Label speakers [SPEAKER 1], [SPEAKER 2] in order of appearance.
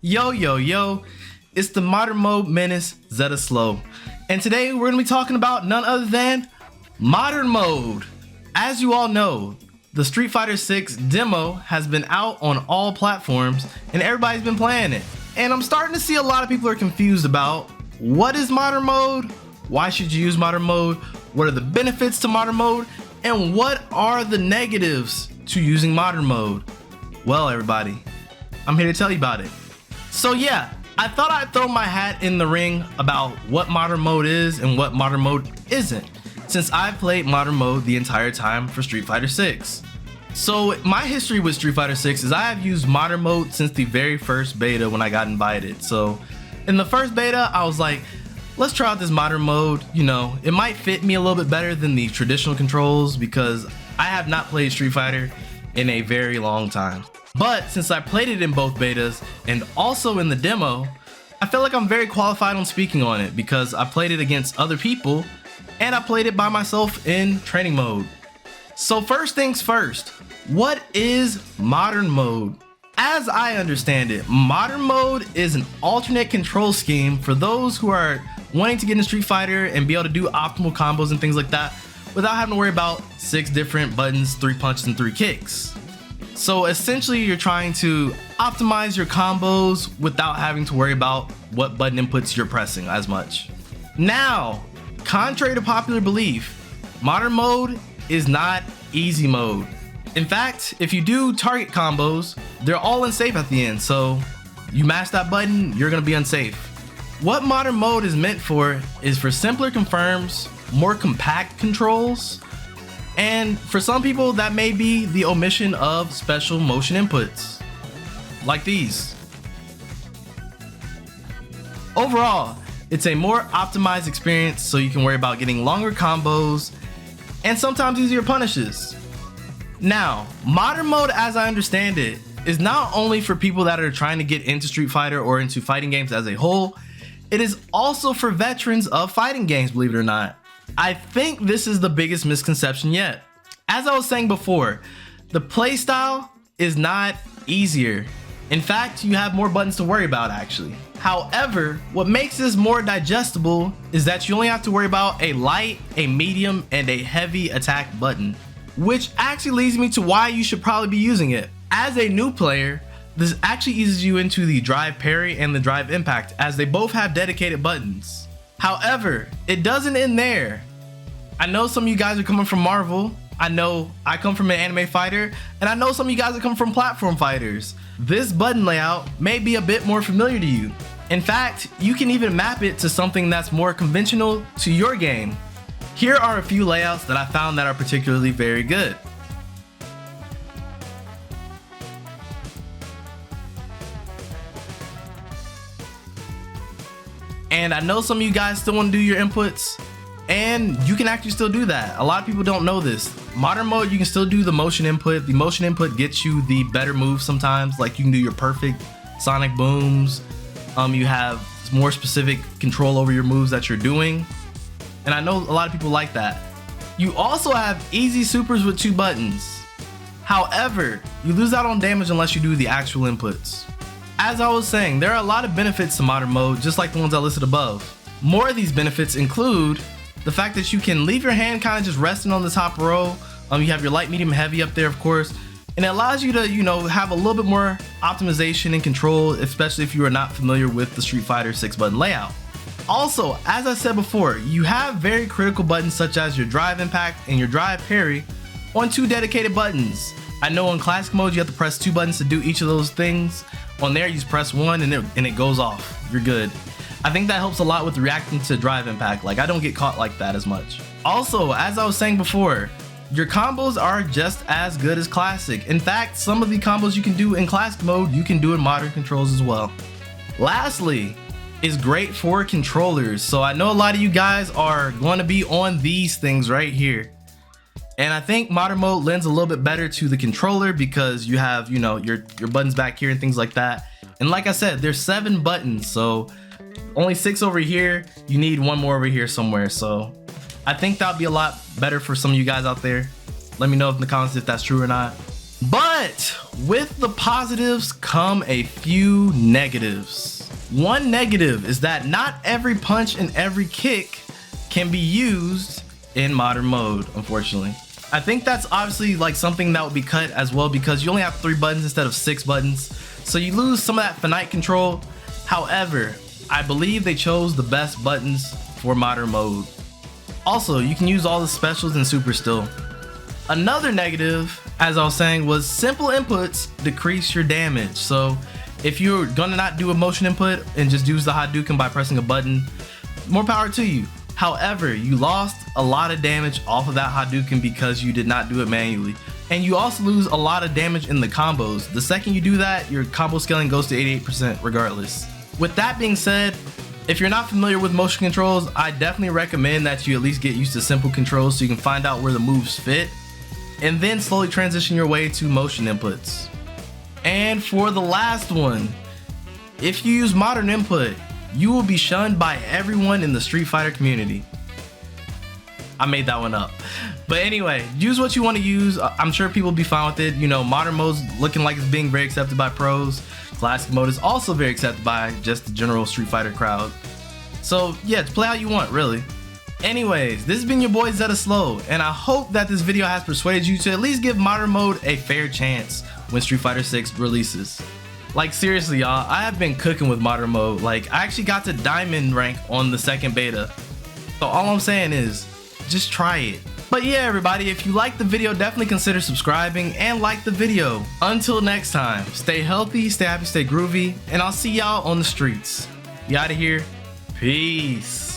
[SPEAKER 1] Yo, yo, yo, it's the Modern Mode Menace ZettaSlow. And today we're gonna be talking about none other than Modern Mode. As you all know, the Street Fighter 6 demo has been out on all platforms and everybody's been playing it. And I'm starting to see a lot of people are confused about what is Modern Mode, why should you use Modern Mode, what are the benefits to Modern Mode, and what are the negatives to using Modern Mode. Well, everybody, I'm here to tell you about it. So yeah, I thought I'd throw my hat in the ring about what Modern Mode is and what Modern Mode isn't, since I've played Modern Mode the entire time for Street Fighter 6. So my history with Street Fighter 6 is I have used Modern Mode since the very first beta when I got invited. So in the first beta, I was like, let's try out this Modern Mode. You know, it might fit me a little bit better than the traditional controls because I have not played Street Fighter in a very long time. But since I played it in both betas and also in the demo, I feel like I'm very qualified on speaking on it because I played it against other people and I played it by myself in training mode. So first things first, what is Modern Mode? As I understand it, Modern Mode is an alternate control scheme for those who are wanting to get into Street Fighter and be able to do optimal combos and things like that without having to worry about 6 different buttons, 3 punches, and 3 kicks. So essentially you're trying to optimize your combos without having to worry about what button inputs you're pressing as much. Now, contrary to popular belief, Modern Mode is not easy mode. In fact, if you do target combos, they're all unsafe at the end, so you mash that button, you're gonna be unsafe. What Modern Mode is meant for is for simpler confirms, more compact controls, and for some people that may be the omission of special motion inputs, like these. Overall, it's a more optimized experience so you can worry about getting longer combos and sometimes easier punishes. Now, Modern Mode, as I understand it, is not only for people that are trying to get into Street Fighter or into fighting games as a whole, it is also for veterans of fighting games, believe it or not. I think this is the biggest misconception yet. As I was saying before, the playstyle is not easier. In fact, you have more buttons to worry about actually. However, what makes this more digestible is that you only have to worry about a light, a medium, and a heavy attack button, which actually leads me to why you should probably be using it. As a new player, this actually eases you into the drive parry and the drive impact as they both have dedicated buttons. However, it doesn't end there. I know some of you guys are coming from Marvel. I know I come from an anime fighter, and I know some of you guys are coming from platform fighters. This button layout may be a bit more familiar to you. In fact, you can even map it to something that's more conventional to your game. Here are a few layouts that I found that are particularly very good. And I know some of you guys still want to do your inputs, and you can actually still do that. A lot of people don't know this. Modern Mode, you can still do the motion input. The motion input gets you the better moves sometimes, like you can do your perfect sonic booms. You have more specific control over your moves that you're doing. And I know a lot of people like that. You also have easy supers with 2 buttons. However, you lose out on damage unless you do the actual inputs. As I was saying, there are a lot of benefits to Modern Mode, just like the ones I listed above. More of these benefits include the fact that you can leave your hand kind of just resting on the top row. You have your light, medium, heavy up there, of course, and it allows you to, have a little bit more optimization and control, especially if you are not familiar with the Street Fighter 6 button layout. Also, as I said before, you have very critical buttons such as your drive impact and your drive parry on 2 dedicated buttons. I know in classic mode you have to press 2 buttons to do each of those things. On there you just press 1 and it goes off. You're good. I think that helps a lot with reacting to drive impact. Like, I don't get caught like that as much. Also, as I was saying before, your combos are just as good as classic. In fact, some of the combos you can do in classic mode, you can do in modern controls as well. Lastly, it's great for controllers. So I know a lot of you guys are going to be on these things right here. And I think Modern Mode lends a little bit better to the controller because you have, your buttons back here and things like that. And like I said, there's 7 buttons, so only 6 over here. You need 1 more over here somewhere. So I think that'll be a lot better for some of you guys out there. Let me know in the comments if that's true or not. But But with the positives come a few negatives. One negative is that not every punch and every kick can be used in modern mode, unfortunately. I think that's obviously like something that would be cut as well, because you only have 3 buttons instead of 6 buttons. So you lose some of that finite control. However, I believe they chose the best buttons for modern mode. Also, you can use all the specials in super still. Another negative, as I was saying, was simple inputs decrease your damage. So if you're gonna not do a motion input and just use the Hadouken by pressing a button, more power to you. However, you lost a lot of damage off of that Hadouken because you did not do it manually. And you also lose a lot of damage in the combos. The second you do that, your combo scaling goes to 88% regardless. With that being said, if you're not familiar with motion controls, I definitely recommend that you at least get used to simple controls so you can find out where the moves fit, and then slowly transition your way to motion inputs. And for the last one, if you use modern input, you will be shunned by everyone in the Street Fighter community. I made that one up. But anyway, use what you want to use. I'm sure people will be fine with it. You know, modern mode's looking like it's being very accepted by pros. Classic mode is also very accepted by just the general Street Fighter crowd. So yeah, play how you want, really. Anyways, this has been your boy ZettaSlow, and I hope that this video has persuaded you to at least give modern mode a fair chance when Street Fighter 6 releases. Like seriously y'all, I have been cooking with modern mode. Like I actually got to diamond rank on the second beta. So all I'm saying is, just try it. But yeah everybody, if you liked the video, definitely consider subscribing and like the video. Until next time, stay healthy, stay happy, stay groovy, and I'll see y'all on the streets. You out of here. Peace.